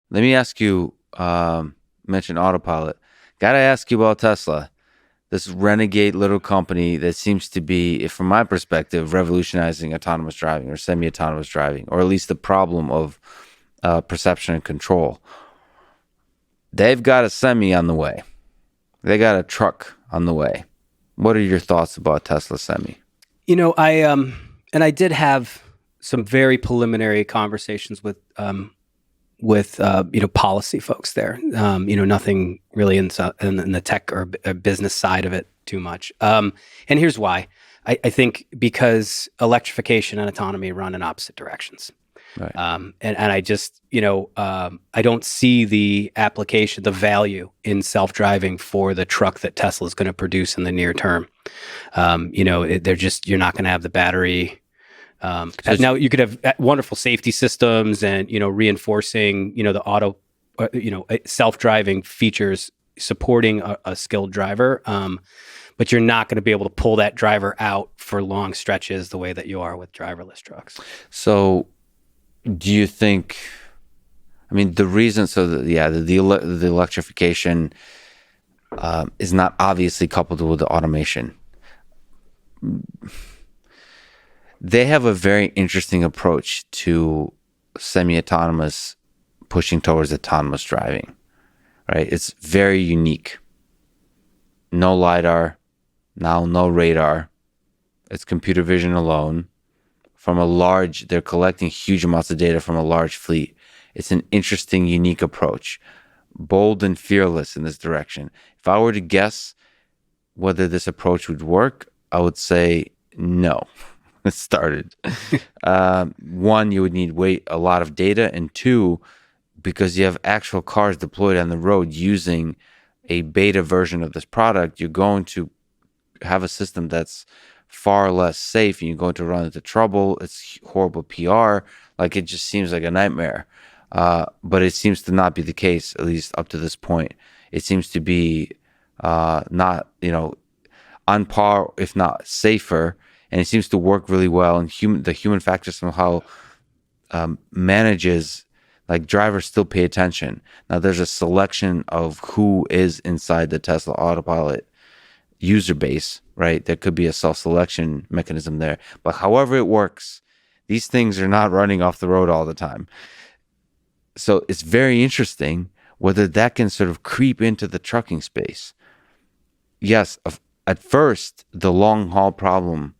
Let me ask you, mention autopilot. Got to ask you about Tesla, this renegade little company that seems to be, from my perspective, revolutionizing autonomous driving or semi-autonomous driving, or at least the problem of perception and control. They've got a semi on the way. They got a truck on the way. What are your thoughts about Tesla semi? I did have some very preliminary conversations with policy folks there. Nothing really in the tech or business side of it too much. And here's why. I think because electrification and autonomy run in opposite directions. Right. And I just, I don't see the application, the value in self-driving for the truck that Tesla is going to produce in the near term. You're not going to have the battery. Now you could have wonderful safety systems and, reinforcing, the auto, self-driving features supporting a skilled driver. But you're not going to be able to pull that driver out for long stretches the way that you are with driverless trucks. So do you think, I mean, the reason, the electrification is not obviously coupled with the automation. They have a very interesting approach to semi-autonomous pushing towards autonomous driving, right? It's very unique. No LiDAR, now no radar. It's computer vision alone. They're collecting huge amounts of data from a large fleet. It's an interesting, unique approach. Bold and fearless in this direction. If I were to guess whether this approach would work, I would say no. It started. One, you would need a lot of data, and two, because you have actual cars deployed on the road using a beta version of this product, you're going to have a system that's far less safe, and you're going to run into trouble. It's horrible PR. Like, it just seems like a nightmare. But it seems to not be the case, at least up to this point. It seems to be not, on par, if not safer, and it seems to work really well. And the human factor somehow manages, like, drivers still pay attention. Now, there's a selection of who is inside the Tesla Autopilot user base, right? There could be a self-selection mechanism there. But however it works, these things are not running off the road all the time. So it's very interesting whether that can sort of creep into the trucking space. Yes, at first, the long-haul problem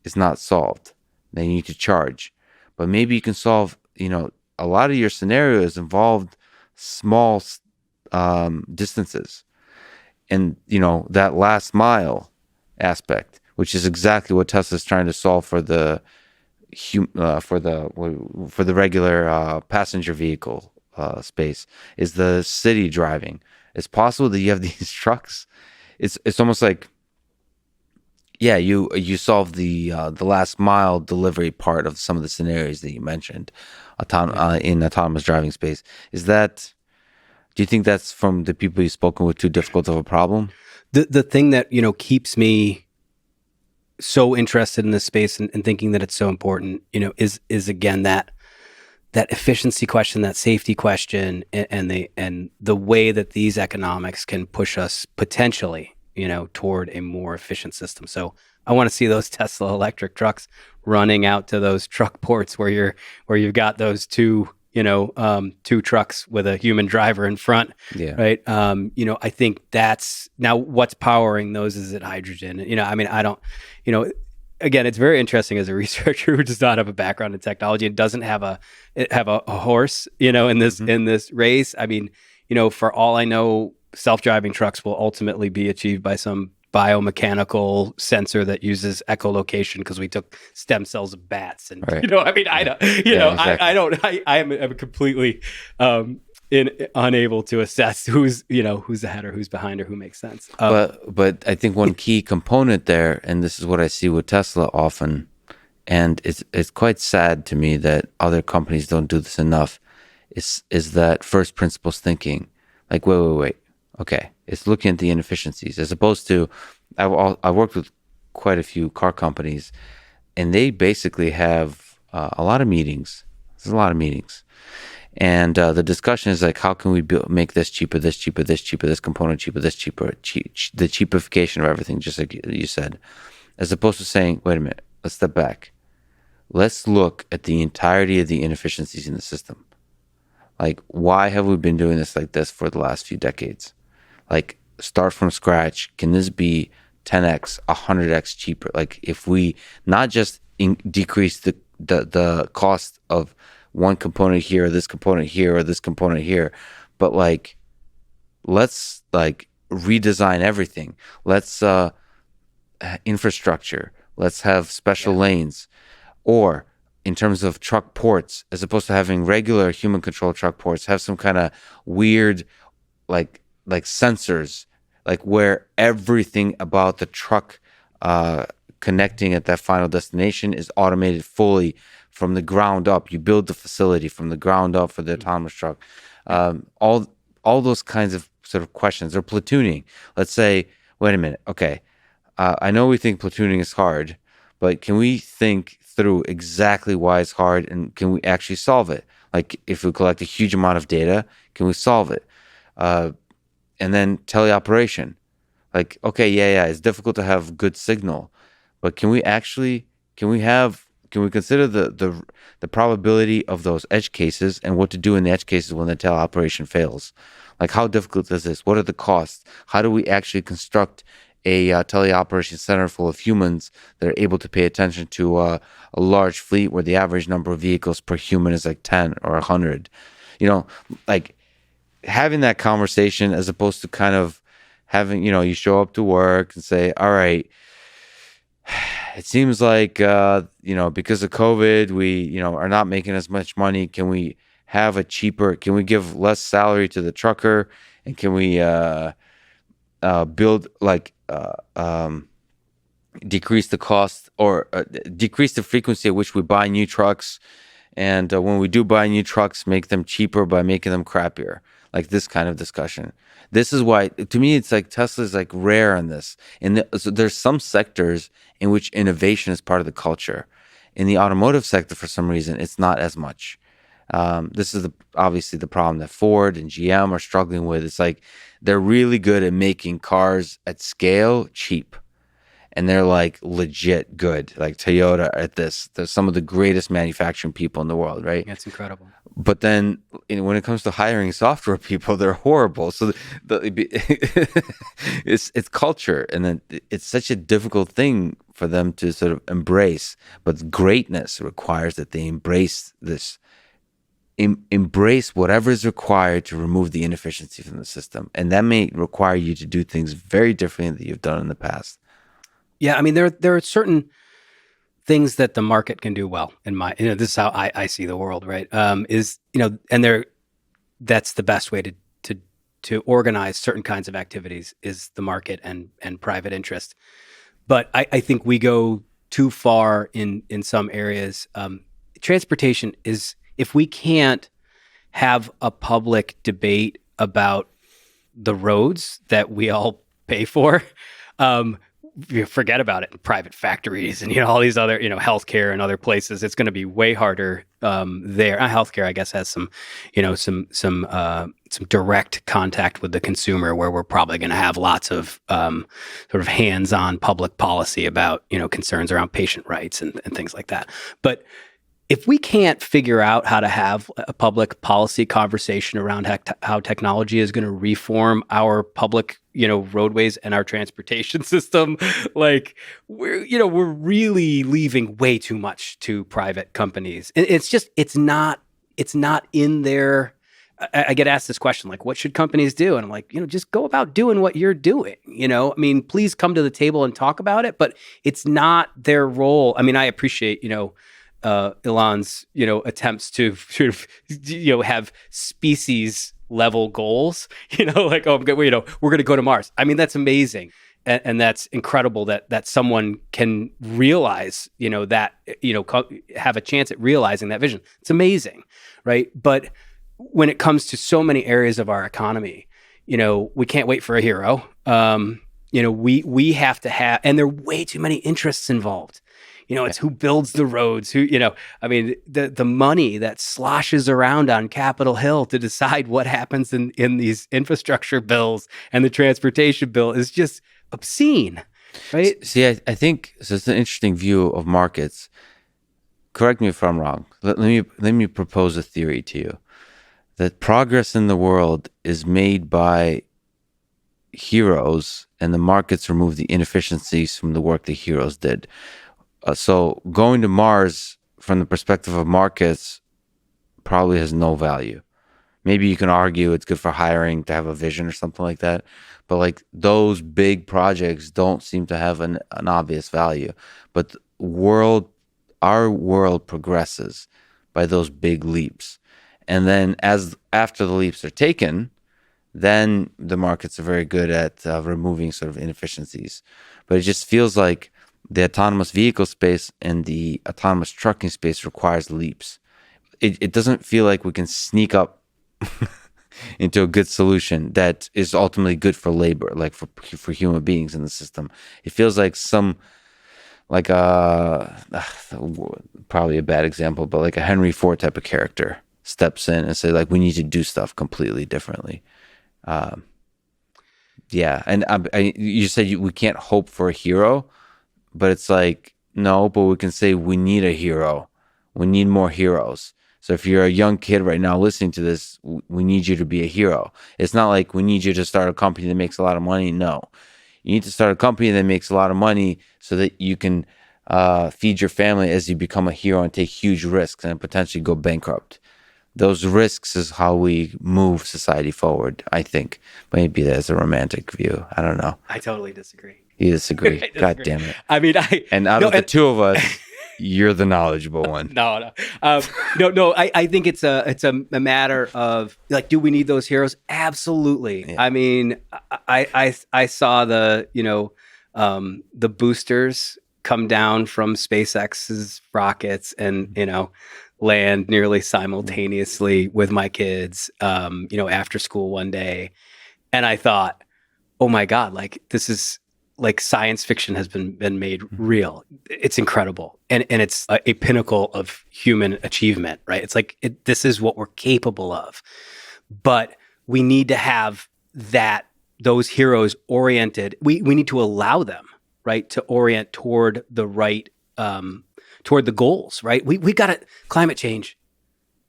is not solved. They need to charge. But maybe you can solve, a lot of your scenarios involved small distances. And, that last mile aspect, which is exactly what Tesla's trying to solve for the regular passenger vehicle space, is the city driving. It's possible that you have these trucks. It's almost like, yeah, you solve the last mile delivery part of some of the scenarios that you mentioned in autonomous driving space. Do you think that's, from the people you've spoken with, too difficult of a problem? The thing that, keeps me so interested in this space and thinking that it's so important, is again that efficiency question, that safety question, and the way that these economics can push us potentially, toward a more efficient system. So I want to see those Tesla electric trucks running out to those truck ports where you've got those two trucks with a human driver in front. Yeah. Right. I think that's now what's powering those. Is it hydrogen? I don't, again, it's very interesting as a researcher who does not have a background in technology and doesn't have a horse, in this race. For all I know, self-driving trucks will ultimately be achieved by some biomechanical sensor that uses echolocation, because we took stem cells of bats, and Right. I don't, Exactly. I am completely unable to assess who's ahead or who's behind or who makes sense. But I think one key component there, and this is what I see with Tesla often, and it's quite sad to me that other companies don't do this enough, is that first principles thinking. Like, wait. Okay, it's looking at the inefficiencies, as opposed to, I worked with quite a few car companies, and they basically have a lot of meetings. There's a lot of meetings, And the discussion is like, how can we make this cheaper, this cheaper, this cheaper, this component cheaper, this cheaper, the cheapification of everything, just like you said, as opposed to saying, wait a minute, let's step back. Let's look at the entirety of the inefficiencies in the system. Like, why have we been doing this like this for the last few decades? Like, start from scratch. Can this be 10x, 100x cheaper? Like, if we not just decrease the cost of one component here, or this component here, or this component here, but like, let's like redesign everything. Let's infrastructure. Let's have special lanes, or in terms of truck ports, as opposed to having regular human controlled truck ports, have some kind of weird like sensors, like where everything about the truck connecting at that final destination is automated fully from the ground up. You build the facility from the ground up for the autonomous truck. All those kinds of sort of questions, or platooning. Let's say, wait a minute, okay, I know we think platooning is hard, but can we think through exactly why it's hard, and can we actually solve it? Like, if we collect a huge amount of data, can we solve it? And then teleoperation. Like, okay, yeah, it's difficult to have good signal, but can we consider the probability of those edge cases and what to do in the edge cases when the teleoperation fails? Like, how difficult is this? What are the costs? How do we actually construct a teleoperation center full of humans that are able to pay attention to a large fleet where the average number of vehicles per human is like 10 or 100? Like, having that conversation, as opposed to kind of having, you show up to work and say, all right, it seems like, because of COVID, we, are not making as much money. Can we give less salary to the trucker? And can we build decrease the cost, or decrease the frequency at which we buy new trucks? And when we do buy new trucks, make them cheaper by making them crappier. Like, this kind of discussion. This is why, to me, it's like Tesla's like rare in this. So there's some sectors in which innovation is part of the culture. In the automotive sector, for some reason, it's not as much. This is obviously the problem that Ford and GM are struggling with. It's like they're really good at making cars at scale cheap. And they're like legit good, like Toyota at this. They're some of the greatest manufacturing people in the world, right? That's incredible. But then when it comes to hiring software people, they're horrible. So it's culture, and then it's such a difficult thing for them to sort of embrace. But greatness requires that they embrace this, embrace whatever is required to remove the inefficiency from the system, and that may require you to do things very differently than you've done in the past. Yeah, I mean, there are certain things that the market can do well. This is how I see the world, right? That's the best way to organize certain kinds of activities is the market and private interest. But I think we go too far in some areas. Transportation is, if we can't have a public debate about the roads that we all pay for, you forget about it in private factories and all these other healthcare and other places. It's going to be way harder there. Healthcare, I guess, has some direct contact with the consumer, where we're probably going to have lots of sort of hands-on public policy about concerns around patient rights and things like that. But if we can't figure out how to have a public policy conversation around how technology is going to reform our public, roadways and our transportation system, like we're really leaving way too much to private companies. It's not in their. I get asked this question, like, what should companies do? And I'm like, just go about doing what you're doing. I mean, please come to the table and talk about it, but it's not their role. I mean, I appreciate, Elon's, attempts to sort of, have species level goals, like, we're going to go to Mars. I mean, that's amazing. And that's incredible that someone can realize, have a chance at realizing that vision. It's amazing. Right. But when it comes to so many areas of our economy, we can't wait for a hero. We have to have, and there are way too many interests involved. It's who builds the roads, the money that sloshes around on Capitol Hill to decide what happens in these infrastructure bills and the transportation bill is just obscene, right? See, I think so. It's an interesting view of markets. Correct me if I'm wrong. Let me propose a theory to you that progress in the world is made by heroes, and the markets remove the inefficiencies from the work the heroes did. So going to Mars from the perspective of markets probably has no value. Maybe you can argue it's good for hiring to have a vision or something like that, but like those big projects don't seem to have an obvious value. But our world progresses by those big leaps, and then as after the leaps are taken, then the markets are very good at removing sort of inefficiencies. But it just feels like the autonomous vehicle space and the autonomous trucking space requires leaps. It doesn't feel like we can sneak up into a good solution that is ultimately good for labor, like for human beings in the system. It feels like like probably a bad example, but like a Henry Ford type of character steps in and say like, we need to do stuff completely differently. Yeah, and you said we can't hope for a hero, but it's like, no, but we can say we need a hero. We need more heroes. So if you're a young kid right now listening to this, we need you to be a hero. It's not like we need you to start a company that makes a lot of money. No, you need to start a company that makes a lot of money so that you can feed your family as you become a hero and take huge risks and potentially go bankrupt. Those risks is how we move society forward, I think. Maybe that's a romantic view. I don't know. I totally disagree. You disagree. I disagree. God damn it. I mean, and out of the two of us, you're the knowledgeable one. No. I think it's a matter of like, do we need those heroes? Absolutely. Yeah. I mean, I saw the boosters come down from SpaceX's rockets and land nearly simultaneously with my kids, after school one day, and I thought, oh my God, like this is. Like science fiction has been made real. It's incredible. And it's a pinnacle of human achievement, right? It's like, this is what we're capable of. But we need to have those heroes oriented. We need to allow them, right, to orient toward the right, toward the goals, right? We got to climate change,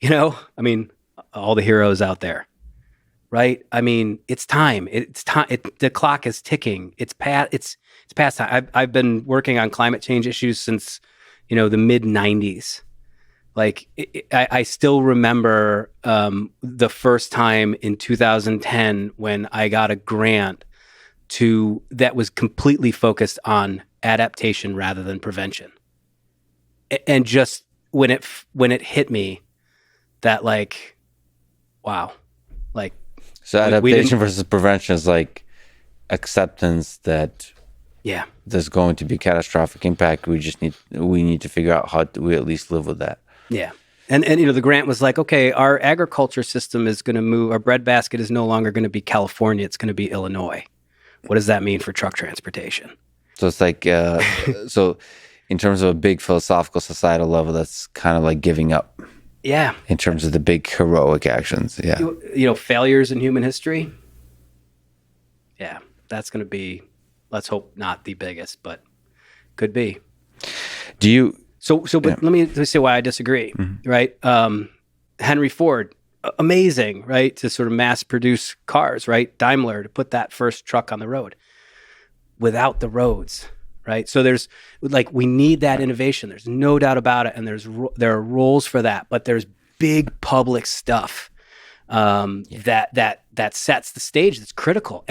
I mean, all the heroes out there. Right. I mean, it's time. It's time. The clock is ticking. It's past time. I've been working on climate change issues since, the mid 90s. Like I still remember the first time in 2010 when I got a grant that was completely focused on adaptation rather than prevention. And just when it hit me that like, wow, like. So adaptation versus prevention is like acceptance that there's going to be catastrophic impact. We need to figure out how we at least live with that. Yeah. And the grant was like, okay, our agriculture system is going to move. Our breadbasket is no longer going to be California. It's going to be Illinois. What does that mean for truck transportation? So it's like, so in terms of a big philosophical societal level, that's kind of like giving up. Yeah. In terms of the big heroic actions. Yeah. Failures in human history. Yeah. That's going to be, let's hope not the biggest, but could be. Do you? But let me say why I disagree, right? Henry Ford, amazing, right? To sort of mass produce cars, right? Daimler to put that first truck on the road without the roads. Right. So there's like, we need that innovation. There's no doubt about it. And there are roles for that, but there's big public stuff that sets the stage. That's critical.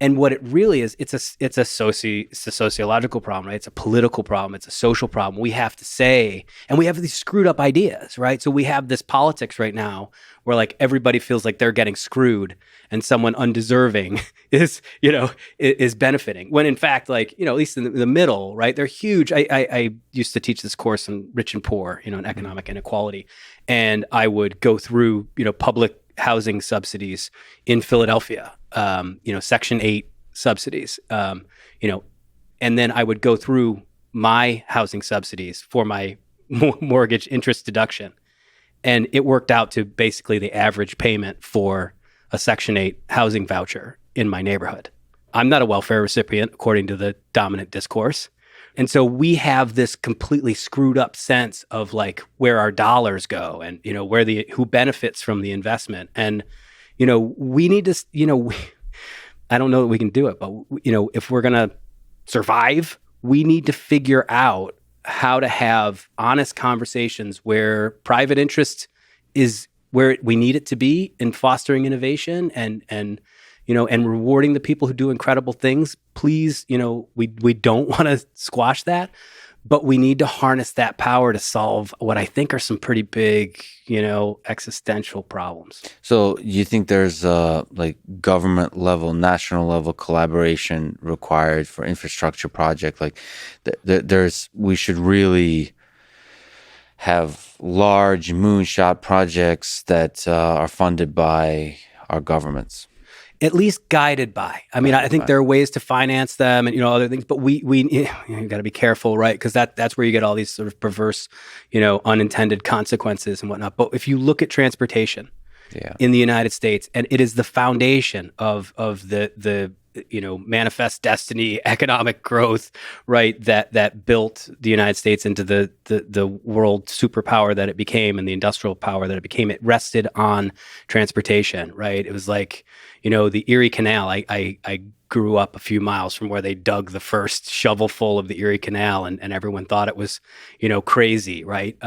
And what it really is, it's a sociological problem, right? It's a political problem. It's a social problem. We have to say, and we have these screwed up ideas, right? So we have this politics right now where like everybody feels like they're getting screwed and someone undeserving is benefiting. When in fact, like, at least in the middle, right? They're huge. I used to teach this course on rich and poor, in economic inequality. And I would go through, public housing subsidies in Philadelphia, Section 8 subsidies, and then I would go through my housing subsidies for my mortgage interest deduction. And it worked out to basically the average payment for a Section 8 housing voucher in my neighborhood. I'm not a welfare recipient, according to the dominant discourse. And so we have this completely screwed up sense of like where our dollars go and, who benefits from the investment. And, we need to, I don't know that we can do it, but, if we're going to survive, we need to figure out how to have honest conversations where private interest is where we need it to be in fostering innovation and rewarding the people who do incredible things. Please, we don't want to squash that, but we need to harness that power to solve what I think are some pretty big, existential problems. So you think there's like government level, national level collaboration required for infrastructure project? Like we should really have large moonshot projects that are funded by our governments. At least guided by. I mean, I think there are ways to finance them and other things, but we you got to be careful, right? Because that's where you get all these sort of perverse, unintended consequences and whatnot. But if you look at transportation in the United States, and it is the foundation of the manifest destiny, economic growth, right? That built the United States into the world superpower that it became and the industrial power that it became. It rested on transportation, right? It was like, the Erie Canal. I grew up a few miles from where they dug the first shovelful of the Erie Canal, and everyone thought it was, crazy, right?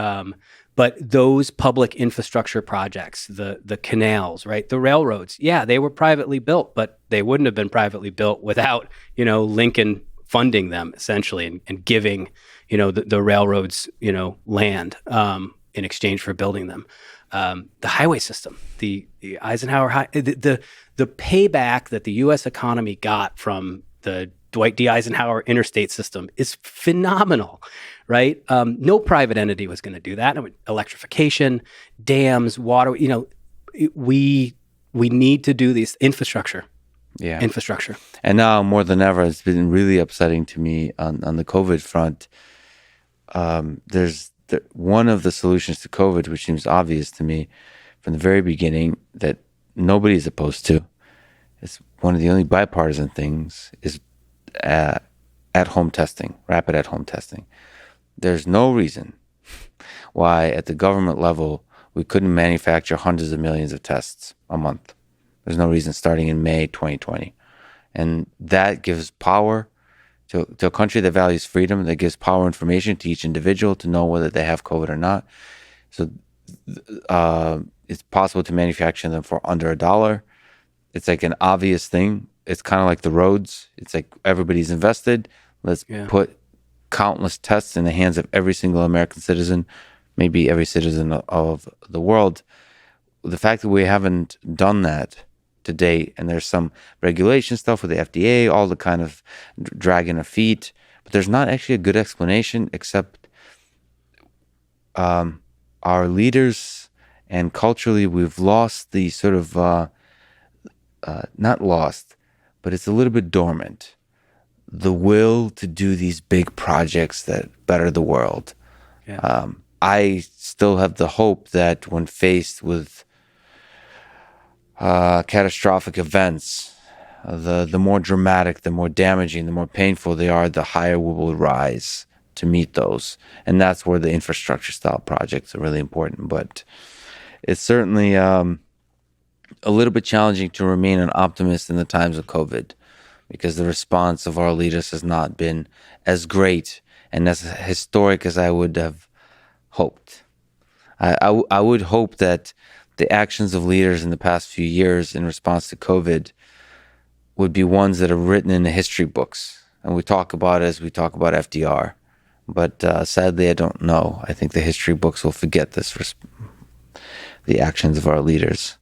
But those public infrastructure projects, the canals, right, the railroads, they were privately built, but they wouldn't have been privately built without, Lincoln funding them essentially and giving, the railroads, land in exchange for building them. The highway system, the Eisenhower, the payback that the U.S. economy got from the Dwight D. Eisenhower interstate system is phenomenal, right? No private entity was going to do that. I mean, electrification, dams, water, we need to do these infrastructure. Yeah. Infrastructure. And now more than ever, it's been really upsetting to me on the COVID front. There's one of the solutions to COVID, which seems obvious to me from the very beginning, that nobody's opposed to. It's one of the only bipartisan things is at-home testing, rapid at-home testing. There's no reason why at the government level we couldn't manufacture hundreds of millions of tests a month. There's no reason starting in May 2020. And that gives power to a country that values freedom, that gives power information to each individual to know whether they have COVID or not. So it's possible to manufacture them for under $1. It's like an obvious thing. It's kind of like the roads. It's like everybody's invested. Let's put countless tests in the hands of every single American citizen, maybe every citizen of the world. The fact that we haven't done that to date, and there's some regulation stuff with the FDA, all the kind of dragging our feet, but there's not actually a good explanation except our leaders, and culturally we've lost the sort of, not lost, but it's a little bit dormant, the will to do these big projects that better the world. I still have the hope that when faced with catastrophic events, the more dramatic, the more damaging, the more painful they are, the higher we will rise to meet those. And that's where the infrastructure style projects are really important. But it's certainly a little bit challenging to remain an optimist in the times of COVID, because the response of our leaders has not been as great and as historic as I would have hoped. I would hope that the actions of leaders in the past few years in response to COVID would be ones that are written in the history books. And we talk about it as we talk about FDR. But sadly, I don't know. I think the history books will forget the actions of our leaders.